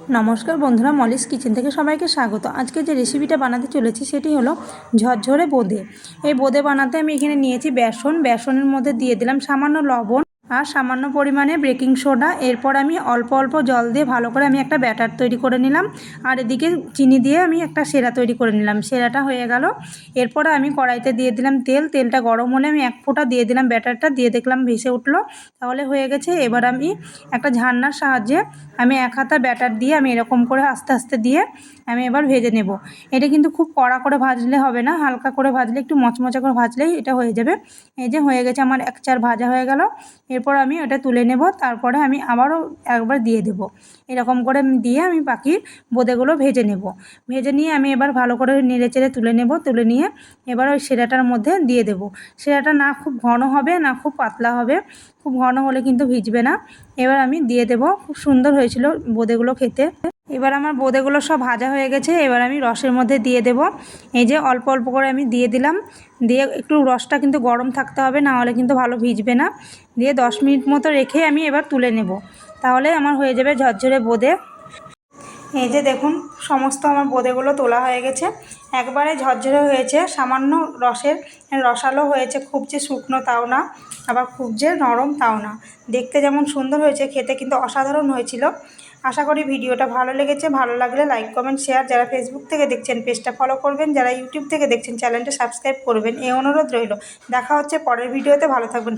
নমস্কার বন্ধুরা, Molly's kitchen থেকে সবাইকে স্বাগত। আজকে যে রেসিপিটা বানাতে চলেছি সেটি হলো ঝরঝরে বোঁদে। এই বোঁদে বানাতে আমি এখানে নিয়েছি বেসনের মধ্যে দিয়ে দিলাম সামান্য লবণ আর সামান্য পরিমাণে বেকিং সোডা। এরপর আমি অল্প অল্প জল দিয়ে ভালো করে আমি একটা ব্যাটার তৈরি করে নিলাম। আর এদিকে চিনি দিয়ে আমি একটা সেরা তৈরি করে নিলাম। সেরাটা হয়ে গেল। এরপরে আমি কড়াইতে দিয়ে দিলাম তেলটা গরম হলে আমি এক ফোঁটা দিয়ে দিলাম ব্যাটারটা, দিয়ে দেখলাম ভেসে উঠলো, তাহলে হয়ে গেছে। এবার আমি একটা ঝান্নার সাহায্যে আমি এক হাতা ব্যাটার দিয়ে আমি এরকম করে আস্তে আস্তে দিয়ে আমি এবার ভেজে নেব। এটা কিন্তু খুব কড়া করে ভাজলে হবে না, হালকা করে ভাজলে, একটু মচমচে করে ভাজলেই এটা হয়ে যাবে। এই যে হয়ে গেছে, আমার এক চার ভাজা হয়ে গেল। এরপর আমি ওটা তুলে নেব, তারপরে আমি আবারও একবার দিয়ে দেব। এরকম করে দিয়ে আমি বাকি বোঁদেগুলো ভেজে নেব। ভেজে নিয়ে আমি এবার ভালো করে নেড়ে চেড়ে তুলে নেব। তুলে নিয়ে এবার ওই সেরাটার মধ্যে দিয়ে দেব। সেরাটা না খুব ঘন হবে না খুব পাতলা হবে, খুব ঘন হলে কিন্তু ভিজবে না। এবার আমি দিয়ে দেব। খুব সুন্দর হয়েছিল বোঁদেগুলো খেতে। এবার আমার বোঁদেগুলো সব ভাজা হয়ে গেছে। এবার আমি রসের মধ্যে দিয়ে দেব। এই যে অল্প অল্প করে আমি দিয়ে দিলাম। দিয়ে একটু রসটা কিন্তু গরম থাকতে হবে, না হলে কিন্তু ভালো ভিজবে না। দিয়ে 10 মিনিট মতো রেখে আমি এবার তুলে নেব, তাহলে আমার হয়ে যাবে ঝরঝরে বোঁদে। এই যে দেখুন, সমস্ত আমার বোঁদেগুলো তোলা হয়ে গেছে। একবারে ঝরঝরে হয়েছে, সামান্য রসালো হয়েছে, খুব যে শুকনো তাও না, আবার খুব যে নরম তাও না। দেখতে যেমন সুন্দর হয়েছে, খেতে কিন্তু অসাধারণ হয়েছিল। আশা করি ভিডিওটা ভালো লেগেছে। ভালো লাগলে লাইক কমেন্ট শেয়ার। যারা ফেসবুক থেকে দেখছেন পেজটা ফলো করবেন, যারা ইউটিউব থেকে দেখছেন চ্যানেলটা সাবস্ক্রাইব করবেন, এই অনুরোধ রইল। দেখা হচ্ছে পরের ভিডিওতে। ভালো থাকবেন।